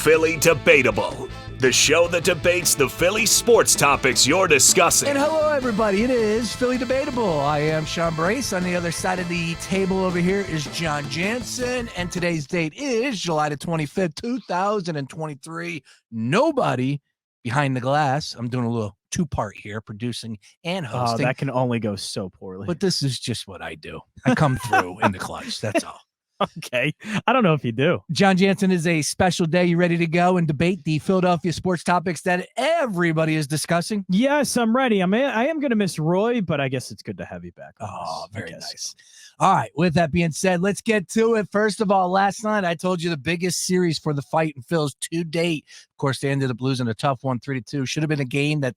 Philly Debatable, the show that debates the Philly sports topics you're discussing. And hello, everybody. It is Philly Debatable. I am Sean Brace. On the other side of the table over here is John Jansen. And today's date is July the 25th, 2023. Nobody behind the glass. I'm doing a little two-part here, producing and hosting. Oh, that can only go so poorly. But this is just what I do. I come through in the clutch. That's all. Okay. I don't know if you do. John Jansen, is a special day. You ready to go and debate the Philadelphia sports topics that everybody is discussing? Yes, I'm ready. I am going to miss Roy, but I guess it's good to have you back. Oh, very nice. All right. With that being said, let's get to it. First of all, last night I told you the biggest series for the fight in Phils to date. Of course, they ended up losing a tough one, 3-2. Should have been a game that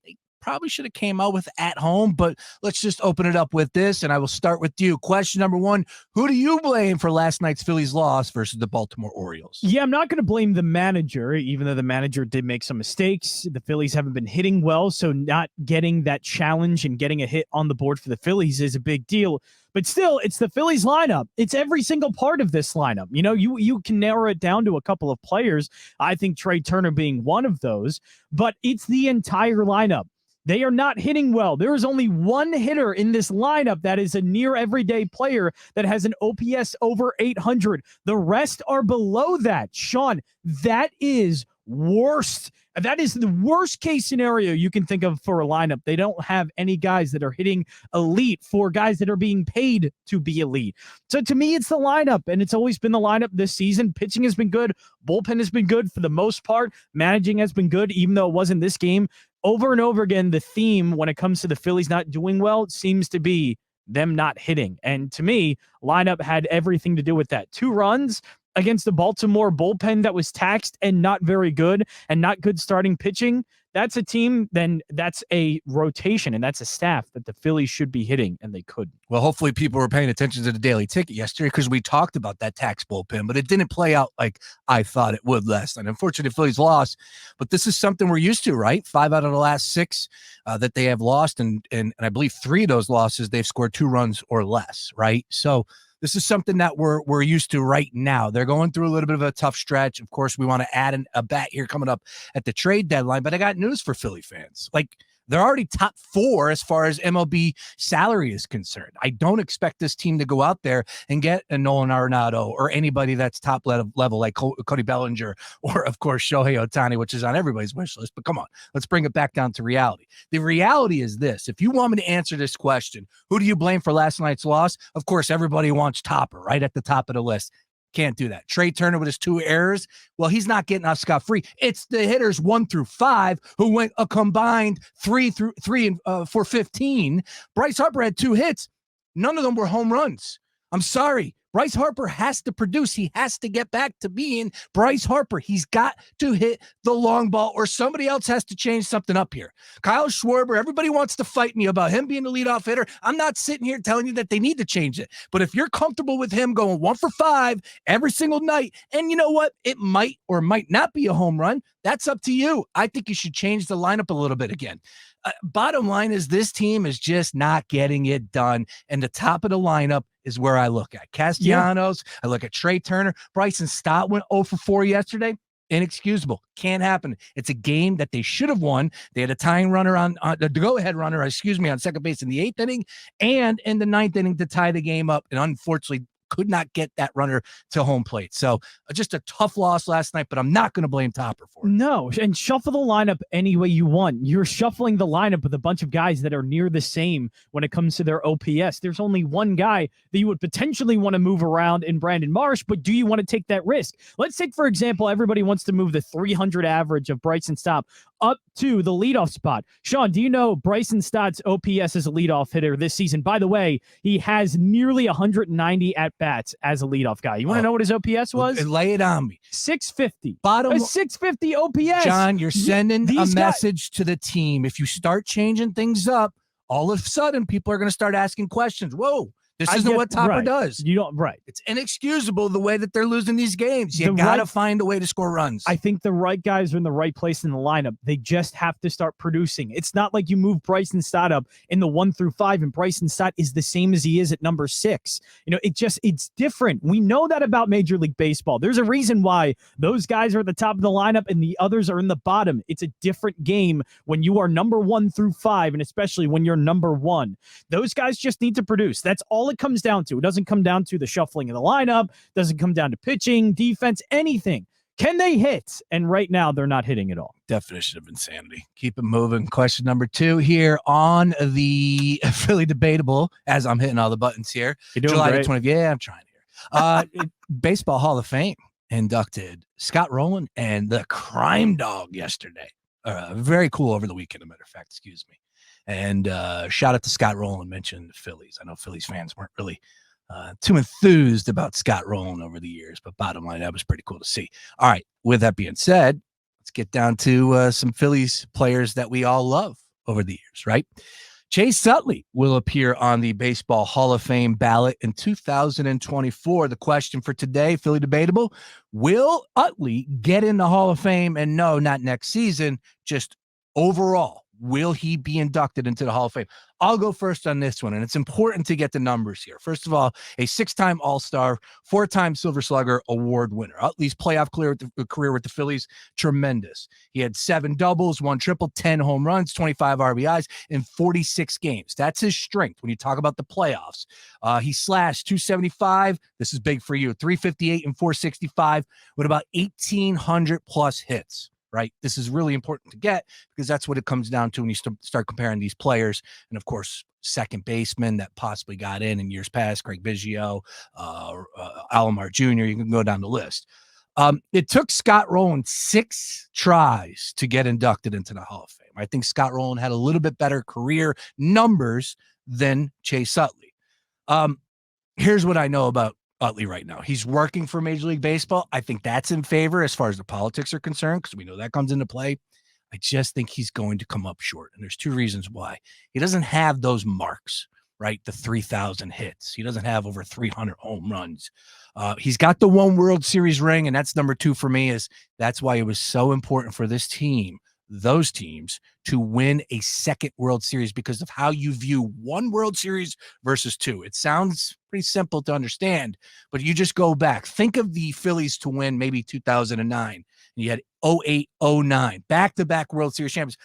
they probably should have came out with at home, but let's just open it up with this, and I will start with you. Question number one, who do you blame for last night's Phillies loss versus the Baltimore Orioles? Yeah, I'm not going to blame the manager, even though the manager did make some mistakes. The Phillies haven't been hitting well, so not getting that challenge and getting a hit on the board for the Phillies is a big deal. But still, it's the Phillies lineup. It's every single part of this lineup. You know, you can narrow it down to a couple of players. I think Trey Turner being one of those, but it's the entire lineup. They are not hitting well. There is only one hitter in this lineup that is a near everyday player that has an OPS over 800. The rest are below that. Sean, that is worst. That is the worst case scenario you can think of for a lineup. They don't have any guys that are hitting elite for guys that are being paid to be elite. So to me, it's the lineup, and it's always been the lineup this season. Pitching has been good. Bullpen has been good for the most part. Managing has been good, even though it wasn't this game. Over and over again, the theme when it comes to the Phillies not doing well seems to be them not hitting. And to me, lineup had everything to do with that. 2 runs against the Baltimore bullpen that was taxed and not very good and not good starting pitching. That's a team, then that's a rotation, and that's a staff that the Phillies should be hitting, and they couldn't. Well, hopefully people were paying attention to the Daily Ticket yesterday because we talked about that tax bullpen, but it didn't play out like I thought it would last night. Unfortunately, the Phillies lost, but this is something we're used to, right? 5 out of the last 6 that they have lost, and I believe 3 of those losses, they've scored 2 runs or less, right? So this is something that we're used to right now. They're going through a little bit of a tough stretch. Of course, we want to add a bat here coming up at the trade deadline, but I got news for Philly fans. Like, they're already top 4 as far as MLB salary is concerned. I don't expect this team to go out there and get a Nolan Arenado or anybody that's top level like Cody Bellinger or, of course, Shohei Ohtani, which is on everybody's wish list. But come on, let's bring it back down to reality. The reality is this. If you want me to answer this question, who do you blame for last night's loss? Of course, everybody wants Topper right at the top of the list. Can't do that. Trey Turner with his 2 errors, well, he's not getting off scot-free. It's the hitters 1 through 5 who went a combined 3 for 15. Bryce Harper had 2 hits. None of them were home runs. I'm sorry. Bryce Harper has to produce. He has to get back to being Bryce Harper. He's got to hit the long ball, or somebody else has to change something up here. Kyle Schwarber, everybody wants to fight me about him being the leadoff hitter. I'm not sitting here telling you that they need to change it. But if you're comfortable with him going 1 for 5 every single night, and you know what? It might or might not be a home run. That's up to you. I think you should change the lineup a little bit again. Bottom line is this team is just not getting it done. And the top of the lineup is where I look at. Castellanos, I look at Trey Turner. Bryson Stott went 0 for 4 yesterday. Inexcusable. Can't happen. It's a game that they should have won. They had a tying runner on the go-ahead runner, on second base in the 8th inning and in the 9th inning to tie the game up. And unfortunately, could not get that runner to home plate. So just a tough loss last night, but I'm not going to blame Topper for it. No, and shuffle the lineup any way you want. You're shuffling the lineup with a bunch of guys that are near the same when it comes to their OPS. There's only one guy that you would potentially want to move around in Brandon Marsh, but do you want to take that risk? Let's take, for example, everybody wants to move the 300 average of Bryson Stott up to the leadoff spot. Sean, do you know Bryson Stott's OPS as a leadoff hitter this season? By the way, he has nearly 190 at-bats as a leadoff guy. You want to know what his OPS was? Lay it on me. 650. A 650 OPS. John, you're sending a message to the team. If you start changing things up, all of a sudden people are going to start asking questions. Whoa, This isn't what Topper does. You don't, right. It's inexcusable the way that they're losing these games. You The got to right- find a way to score runs. I think the right guys are in the right place in the lineup. They just have to start producing. It's not like you move Bryson Stott up in the 1 through 5, and Bryson Stott is the same as he is at number 6. It's different. We know that about Major League Baseball. There's a reason why those guys are at the top of the lineup and the others are in the bottom. It's a different game when you are number 1 through 5, and especially when you're number 1. Those guys just need to produce. That's all it comes down to. It doesn't come down to the shuffling of the lineup, doesn't come down to pitching, defense, anything. Can they hit? And right now, they're not hitting at all. Definition of insanity. Keep it moving. Question number 2 here on the Philly Debatable, as I'm hitting all the buttons here. You're doing July great. 20th. Yeah, I'm trying here. Baseball Hall of Fame inducted Scott Rowland and the Crime Dog yesterday. Very cool over the weekend, as a matter of fact. Excuse me. And shout out to Scott Rowland, mentioned the Phillies. I know Phillies fans weren't really too enthused about Scott Rowland over the years, but bottom line, that was pretty cool to see. All right, with that being said, let's get down to some Phillies players that we all love over the years, right? Chase Utley will appear on the Baseball Hall of Fame ballot in 2024. The question for today, Philly Debatable, will Utley get in the Hall of Fame? And no, not next season, just overall. Will he be inducted into the Hall of Fame? I'll go first on this one, and it's important to get the numbers here. First of all, a 6-time All-Star, 4-time Silver Slugger award winner. Utley's playoff career with the Phillies, tremendous. He had 7 doubles, 1 triple, 10 home runs, 25 RBIs in 46 games. That's his strength when you talk about the playoffs. He slashed 275. This is big for you. 358 and 465 with about 1,800 plus hits. Right. This is really important to get because that's what it comes down to when you start comparing these players. And of course, second baseman that possibly got in years past, Craig Biggio, Alomar Jr. You can go down the list. It took Scott Rowland 6 tries to get inducted into the Hall of Fame. I think Scott Rowland had a little bit better career numbers than Chase Utley. Here's what I know about Utley right now. He's working for Major League Baseball. I think that's in favor as far as the politics are concerned, because we know that comes into play. I just think he's going to come up short. And there's 2 reasons why. He doesn't have those marks, right? The 3,000 hits. He doesn't have over 300 home runs. He's got the 1 World Series ring, and that's number 2 for me. That's why it was so important for this team, those teams, to win a second World Series because of how you view 1 World Series versus 2. It sounds pretty simple to understand, but you just go back. Think of the Phillies to win maybe 2009. And you had 08, 09, back-to-back World Series champions.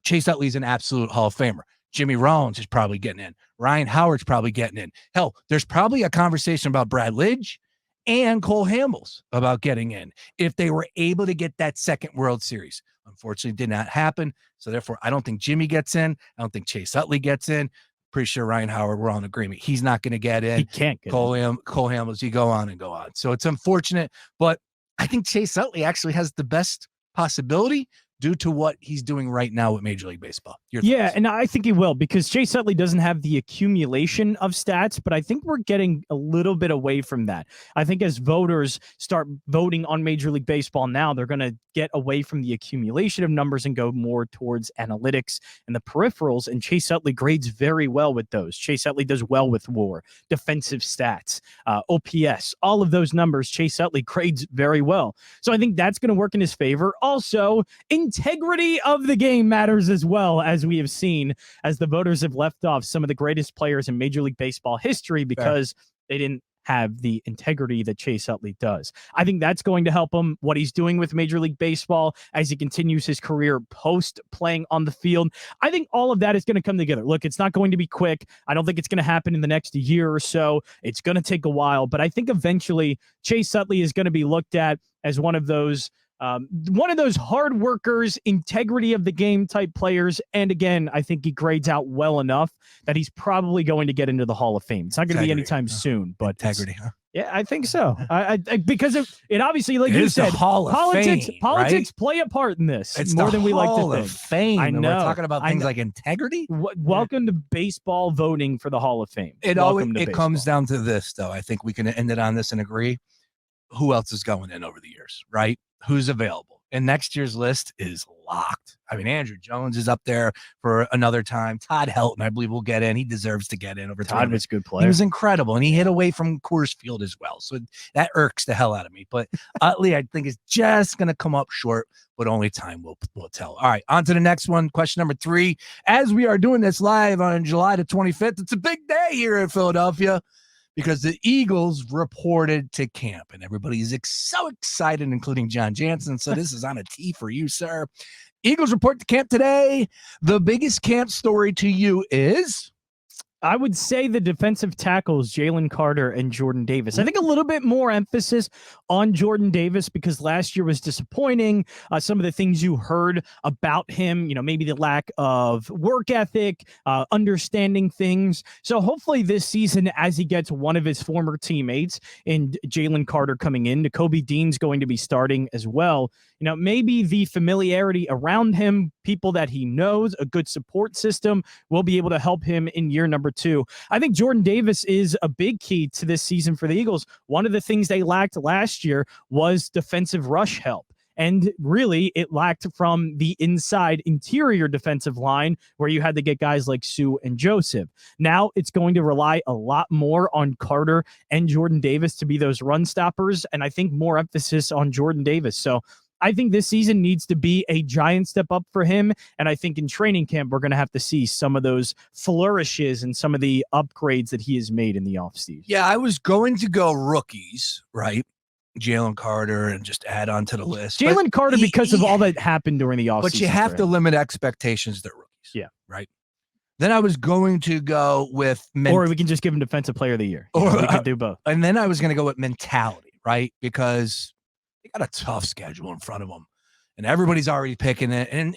Chase Utley's an absolute Hall of Famer. Jimmy Rollins is probably getting in. Ryan Howard's probably getting in. Hell, there's probably a conversation about Brad Lidge and Cole Hamels about getting in if they were able to get that second World Series. Unfortunately, did not happen. So therefore, I don't think Jimmy gets in. I don't think Chase Utley gets in. Pretty sure Ryan Howard, we're all in agreement. He's not going to get in. He can't get in. Cole Hamels, you go on and go on. So it's unfortunate, but I think Chase Utley actually has the best possibility due to what he's doing right now with Major League Baseball. Yeah, and I think he will, because Chase Utley doesn't have the accumulation of stats, but I think we're getting a little bit away from that. I think as voters start voting on Major League Baseball now, they're going to get away from the accumulation of numbers and go more towards analytics and the peripherals, and Chase Utley grades very well with those. Chase Utley does well with WAR, defensive stats, OPS, all of those numbers, Chase Utley grades very well. So I think that's going to work in his favor. Also, integrity of the game matters as well, as we have seen, as the voters have left off some of the greatest players in Major League Baseball history because they didn't have the integrity that Chase Utley does. I think that's going to help him, what he's doing with Major League Baseball as he continues his career post playing on the field. I think all of that is going to come together. Look, it's not going to be quick. I don't think it's going to happen in the next year or so. It's going to take a while, but I think eventually Chase Utley is going to be looked at as one of those hard workers, integrity of the game type players. And again, I think he grades out well enough that he's probably going to get into the Hall of Fame. It's not going to be anytime soon, but integrity, huh? Yeah, I think so. I because it obviously, like it you said, politics right? Play a part in this. It's more than we like to Hall think. Of Fame. I know. And we're talking about things like integrity. Welcome to baseball voting for the Hall of Fame. It comes down to this, though. I think we can end it on this and agree. Who else is going in over the years, right? Who's available? And next year's list is locked. I mean, Andrew Jones is up there for another time. Todd Helton, I believe, will get in. He deserves to get in over Todd was a good player. He was incredible, and he hit away from Coors Field as well. So that irks the hell out of me. But Utley, I think, is just going to come up short, but only time will tell. All right, on to the next one. Question number 3. As we are doing this live on July the 25th, it's a big day here in Philadelphia, because the Eagles reported to camp, and everybody's so excited, including John Jansen. So this is on a tee for you, sir. Eagles report to camp today. The biggest camp story to you is? I would say the defensive tackles, Jalen Carter and Jordan Davis. I think a little bit more emphasis on Jordan Davis because last year was disappointing. Some of the things you heard about him, maybe the lack of work ethic, understanding things. So hopefully this season, as he gets one of his former teammates in Jalen Carter coming in, Nakobe Dean's going to be starting as well. Maybe the familiarity around him, people that he knows, a good support system will be able to help him in year number 2. I think Jordan Davis is a big key to this season for the Eagles. One of the things they lacked last year was defensive rush help. And really, it lacked from the inside interior defensive line where you had to get guys like Sue and Joseph. Now it's going to rely a lot more on Carter and Jordan Davis to be those run stoppers. And I think more emphasis on Jordan Davis. So I think this season needs to be a giant step up for him. And I think in training camp, we're going to have to see some of those flourishes and some of the upgrades that he has made in the offseason. Yeah, I was going to go rookies, right? Jalen Carter and just add on to the list. Jalen Carter, because of all that happened during the offseason. But you have to limit expectations to rookies. Yeah. Right. Then I was going to go with or we can just give him Defensive Player of the Year. We could do both. And then I was going to go with mentality, right? Because they got a tough schedule in front of them, and everybody's already picking it. And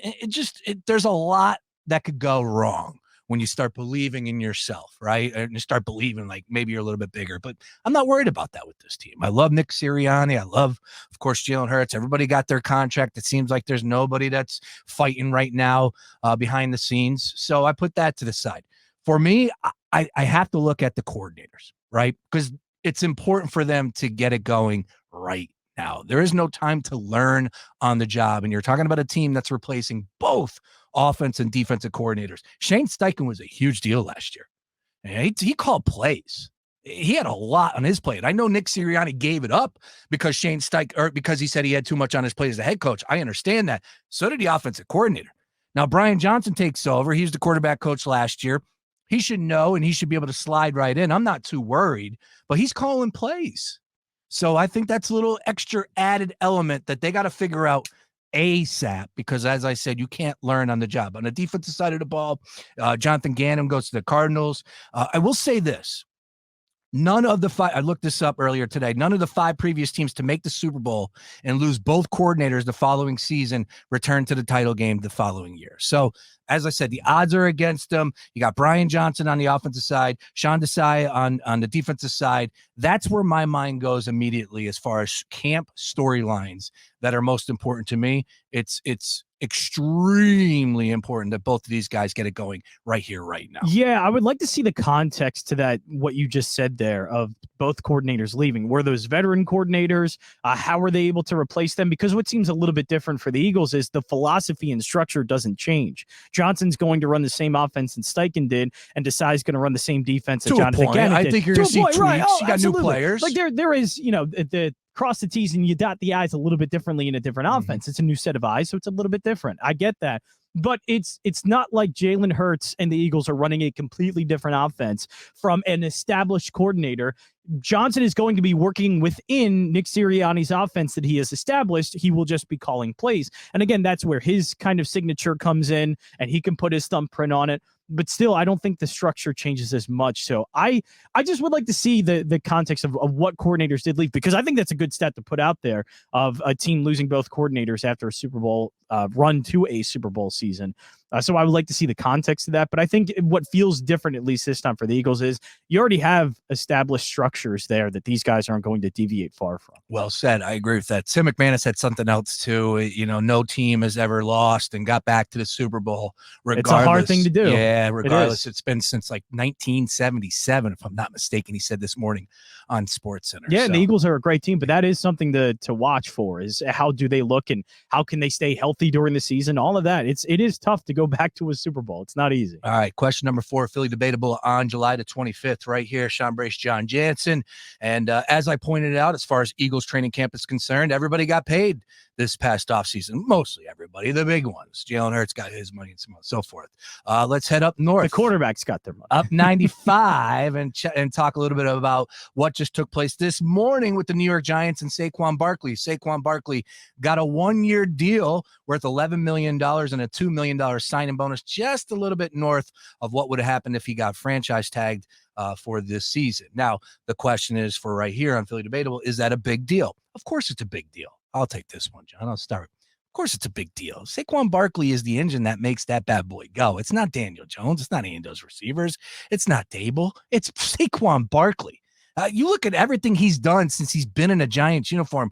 there's a lot that could go wrong when you start believing in yourself, right? And you start believing like maybe you're a little bit bigger. But I'm not worried about that with this team. I love Nick Sirianni. I love, of course, Jalen Hurts. Everybody got their contract. It seems like there's nobody that's fighting right now behind the scenes. So I put that to the side. For me, I have to look at the coordinators, right? Because it's important for them to get it going right now. There is no time to learn on the job. And you're talking about a team that's replacing both offense and defensive coordinators. Shane Steichen was a huge deal last year. And he called plays. He had a lot on his plate. I know Nick Sirianni gave it up because because he said he had too much on his plate as a head coach. I understand that. So did the offensive coordinator. Now Brian Johnson takes over. He was the quarterback coach last year. He should know, and he should be able to slide right in. I'm not too worried, but he's calling plays. So I think that's a little extra added element that they got to figure out ASAP, because as I said, you can't learn on the job. On the defensive side of the ball, Jonathan Gannon goes to the Cardinals. I will say this. None of the 5, I looked this up earlier today, none of the 5 previous teams to make the Super Bowl and lose both coordinators the following season return to the title game the following year. So, as I said, the odds are against them. You got Brian Johnson on the offensive side, Sean Desai on the defensive side. That's where my mind goes immediately as far as camp storylines that are most important to me. It's extremely important that both of these guys get it going right here, right now. Yeah, I would like to see the context to that, what you just said there, of both coordinators leaving. Were those veteran coordinators? How were they able to replace them? Because what seems a little bit different for the Eagles is the philosophy and structure doesn't change. Johnson's going to run the same offense that Steichen did, and Desai's going to run the same defense that Jonathan Gannon did. I think you're going to see tweaks. Right. You got new players. Like there is, the cross the T's and you dot the I's a little bit differently in a different offense. It's a new set of eyes, so it's a little bit different. I get that. But it's not like Jalen Hurts and the Eagles are running a completely different offense from an established coordinator. Johnson is going to be working within Nick Sirianni's offense that he has established. He will just be calling plays. And again, that's where his kind of signature comes in, and he can put his thumbprint on it. But still, I don't think the structure changes as much. So I just would like to see the context of what coordinators did leave, because I think that's a good stat to put out there of a team losing both coordinators after a Super Bowl run to a Super Bowl season. So I would like to see the context of that. But I think what feels different, at least this time for the Eagles, is you already have established structures there that these guys aren't going to deviate far from. Well said. I agree with that. Tim McManus said something else too. No team has ever lost and got back to the Super Bowl. Regardless. It's a hard thing to do. Yeah, regardless. It's been since like 1977, if I'm not mistaken, he said this morning on SportsCenter. Yeah, and the Eagles are a great team, but that is something to watch for, is how do they look and how can they stay healthy during the season? All of that. It is tough to go back to a Super Bowl. It's not easy. All right, question number 4, Philly Debatable on July the 25th, right here. Sean Brace, John Jansen. And as I pointed out, as far as Eagles training camp is concerned, everybody got paid this past offseason. Mostly everybody, the big ones. Jalen Hurts got his money and so forth. Let's head up north. The quarterbacks got their money. Up 95 and talk a little bit about what just took place this morning with the New York Giants and Saquon Barkley. Saquon Barkley got a 1-year deal worth $11 million and a $2 million signing bonus, just a little bit north of what would have happened if he got franchise tagged for this season. Now, the question is for right here on Philly Debatable, is that a big deal? Of course it's a big deal. I'll take this one, John. I'll start. Of course it's a big deal. Saquon Barkley is the engine that makes that bad boy go. It's not Daniel Jones. It's not any of those receivers. It's not Dable. It's Saquon Barkley. You look at everything he's done since he's been in a Giants uniform.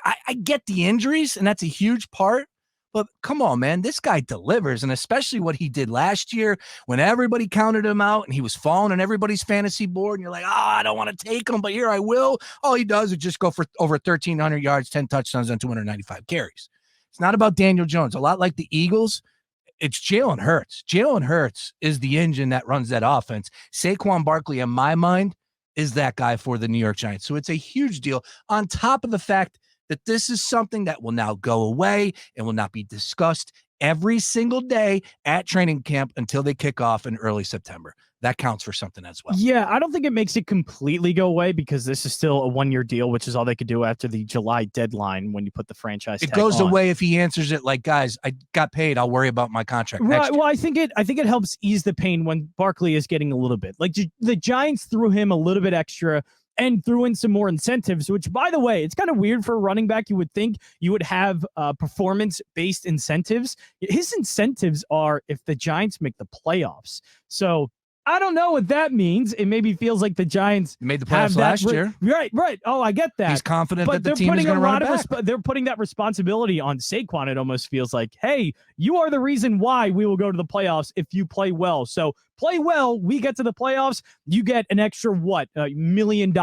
I get the injuries, and that's a huge part. But come on, man, this guy delivers, and especially what he did last year when everybody counted him out and he was falling on everybody's fantasy board, and you're like, I don't want to take him, but here I will. All he does is just go for over 1,300 yards, 10 touchdowns, and 295 carries. It's not about Daniel Jones. A lot like the Eagles, it's Jalen Hurts. Jalen Hurts is the engine that runs that offense. Saquon Barkley, in my mind, is that guy for the New York Giants. So it's a huge deal, on top of the fact that this is something that will now go away and will not be discussed every single day at training camp until they kick off in early September. That counts for something as well. Yeah, I don't think it makes it completely go away because this is still a 1-year deal, which is all they could do after the July deadline when you put the franchise tag It goes on. away if he answers it like, guys, I got paid. I'll worry about my contract next Right. year. Well, I think it helps ease the pain when Barkley is getting a little bit. Like the Giants threw him a little bit extra and threw in some more incentives, which, by the way, it's kind of weird for a running back. You would think you would have performance-based incentives. His incentives are if the Giants make the playoffs. So I don't know what that means. It maybe feels like the Giants made the playoffs last year. Right. Oh, I get that. He's confident but that the team is going to run it back. They're putting that responsibility on Saquon. It almost feels like, hey, you are the reason why we will go to the playoffs if you play well. So play well. We get to the playoffs. You get an extra $1 million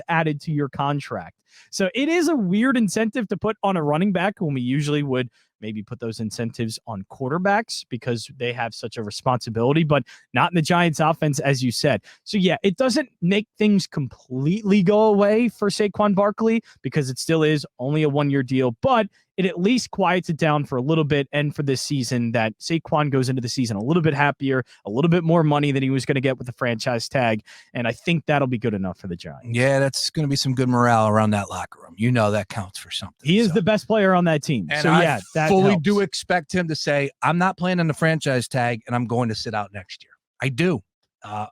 added to your contract. So it is a weird incentive to put on a running back when we usually would maybe put those incentives on quarterbacks because they have such a responsibility, but not in the Giants offense, as you said. So yeah, it doesn't make things completely go away for Saquon Barkley because it still is only a 1-year deal, but it at least quiets it down for a little bit. And for this season, that Saquon goes into the season a little bit happier, a little bit more money than he was going to get with the franchise tag. And I think that'll be good enough for the Giants. Yeah, that's going to be some good morale around that locker room. You know, that counts for something. He is the best player on that team. And so yeah, I fully do expect him to say, I'm not playing on the franchise tag and I'm going to sit out next year. I do.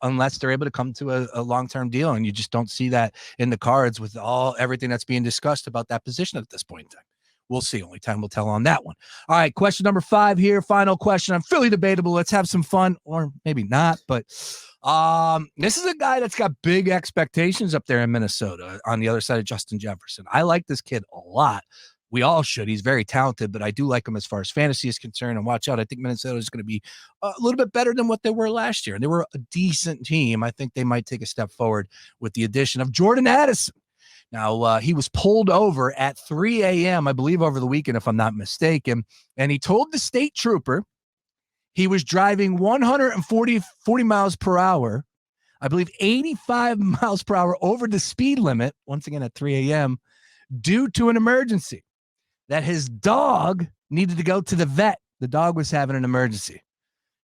Unless they're able to come to a long-term deal, and you just don't see that in the cards with everything that's being discussed about that position at this point in time. We'll see. Only time will tell on that one. All right, question number 5 here. Final question on Philly Debatable. Let's have some fun, or maybe not, but this is a guy that's got big expectations up there in Minnesota on the other side of Justin Jefferson. I like this kid a lot. We all should. He's very talented, but I do like him as far as fantasy is concerned. And watch out. I think Minnesota is going to be a little bit better than what they were last year. And they were a decent team. I think they might take a step forward with the addition of Jordan Addison. Now, he was pulled over at 3 a.m., I believe, over the weekend, if I'm not mistaken. And he told the state trooper he was driving 140 miles per hour, I believe 85 miles per hour over the speed limit, once again at 3 a.m., due to an emergency, that his dog needed to go to the vet. The dog was having an emergency.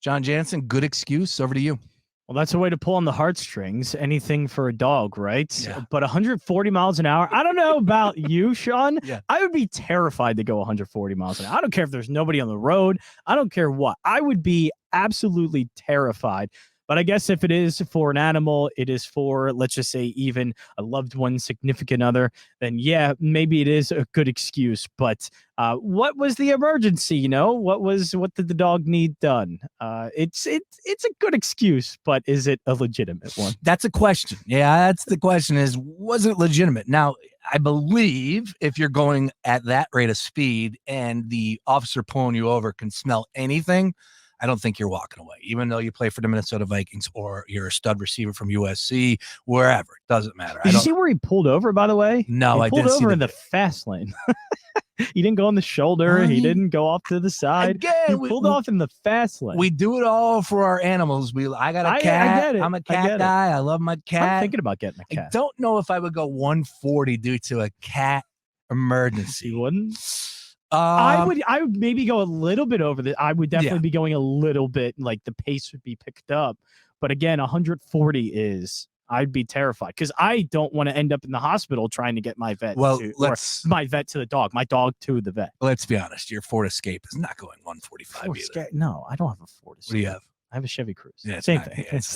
John Jansen, good excuse. Over to you. Well, that's a way to pull on the heartstrings. Anything for a dog, right? Yeah. But 140 miles an hour. I don't know about you, Sean. Yeah. I would be terrified to go 140 miles an hour. I don't care if there's nobody on the road. I don't care what. I would be absolutely terrified. But I guess if it is for an animal, it is for, let's just say, even a loved one, significant other, then yeah, maybe it is a good excuse. But what was the emergency? What did the dog need done? It's a good excuse, but is it a legitimate one? That's a question. Yeah, that's the question is, was it legitimate? Now, I believe if you're going at that rate of speed and the officer pulling you over can smell anything, I don't think you're walking away, even though you play for the Minnesota Vikings or you're a stud receiver from USC, wherever. It doesn't matter. Did you see where he pulled over, by the way? No, I didn't see. He pulled over in the fast lane. He didn't go on the shoulder. He didn't go off to the side. Again, he pulled off in the fast lane. We do it all for our animals. I got a cat. I get it. I'm a cat guy. I love my cat. I'm thinking about getting a cat. I don't know if I would go 140 due to a cat emergency. You wouldn't? I would maybe go a little bit over the. I would definitely be going a little bit, like the pace would be picked up. But again, 140 is. I'd be terrified because I don't want to end up in the hospital trying to get my vet. My vet to the dog, my dog to the vet. Let's be honest. Your Ford Escape is not going 145 either. No, I don't have a Ford Escape. What do you have? I have a Chevy Cruze. Yeah, same thing. It's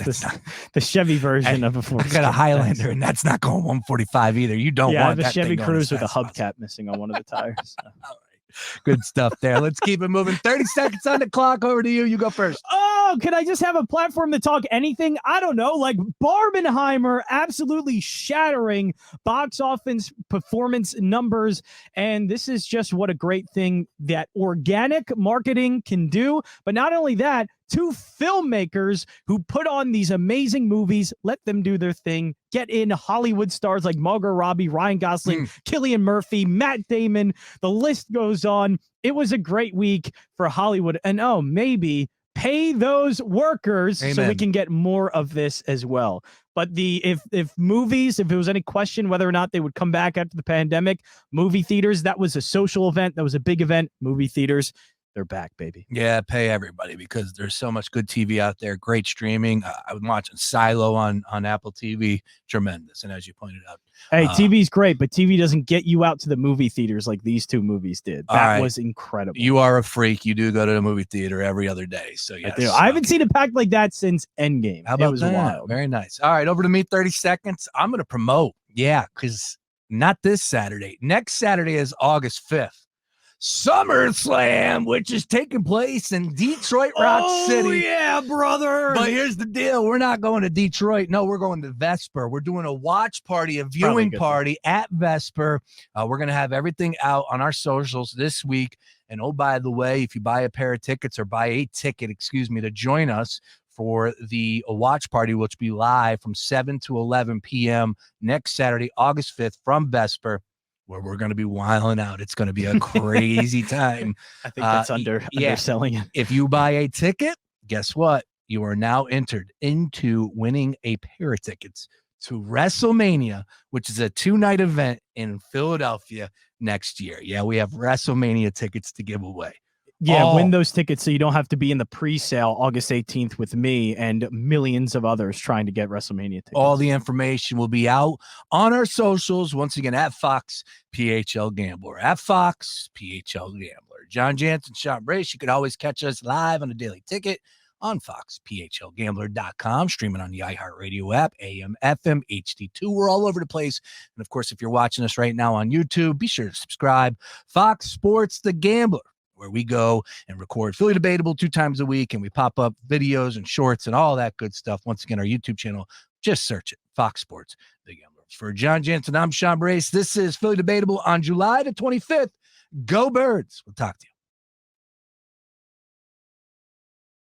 the Chevy version of a Ford Escape. I got a Highlander, and that's not going 145 either. You don't want that. I have a Chevy Cruze with a hubcap missing on one of the tires. So. All right. Good stuff there. Let's keep it moving. 30 seconds on the clock. Over to you. You go first. Oh, can I just have a platform to talk anything? I don't know. Like Barbenheimer absolutely shattering box office performance numbers. And this is just what a great thing that organic marketing can do. But not only that, two filmmakers who put on these amazing movies, let them do their thing, get in Hollywood stars like Margot Robbie, Ryan Gosling, Cillian Murphy, Matt Damon. The list goes on. It was a great week for Hollywood. And maybe pay those workers so we can get more of this as well. But if movies, if there was any question whether or not they would come back after the pandemic, movie theaters, that was a social event. That was a big event. Movie theaters, they're back, baby. Yeah, pay everybody because there's so much good TV out there. Great streaming. I was watching Silo on Apple TV. Tremendous. And as you pointed out. Hey, TV's great, but TV doesn't get you out to the movie theaters like these two movies did. That was incredible. You are a freak. You do go to the movie theater every other day. So, yes. I haven't seen it packed like that since Endgame. How about it was that? wild. Very nice. All right, over to me, 30 seconds. I'm going to promote. Yeah, because not this Saturday. Next Saturday is August 5th. SummerSlam, which is taking place in Detroit Rock City. Oh, yeah, brother. But here's the deal. We're not going to Detroit. No, we're going to Vesper. We're doing a watch party, a viewing party at Vesper. We're going to have everything out on our socials this week. And oh, by the way, if you buy a pair of tickets or buy a ticket, to join us for the watch party, which will be live from 7 to 11 p.m. next Saturday, August 5th from Vesper, where we're going to be wilding out. It's going to be a crazy time. I think that's underselling it. If you buy a ticket, guess what? You are now entered into winning a pair of tickets to WrestleMania, which is a 2-night event in Philadelphia next year. Yeah, we have WrestleMania tickets to give away. Yeah, win those tickets so you don't have to be in the pre-sale August 18th with me and millions of others trying to get WrestleMania tickets. All the information will be out on our socials. Once again, at Fox PHL Gambler. At Fox PHL Gambler. John Jansen, Sean Brace. You could always catch us live on the Daily Ticket on foxphlgambler.com, streaming on the iHeartRadio app, AM, FM, HD2. We're all over the place. And, of course, if you're watching us right now on YouTube, be sure to subscribe. Fox Sports The Gambler, where we go and record Philly Debatable 2 times a week, and we pop up videos and shorts and all that good stuff. Once again, our YouTube channel, just search it, Fox Sports The Gambler. For John Jansen, I'm Sean Brace. This is Philly Debatable on July the 25th. Go Birds. We'll talk to you.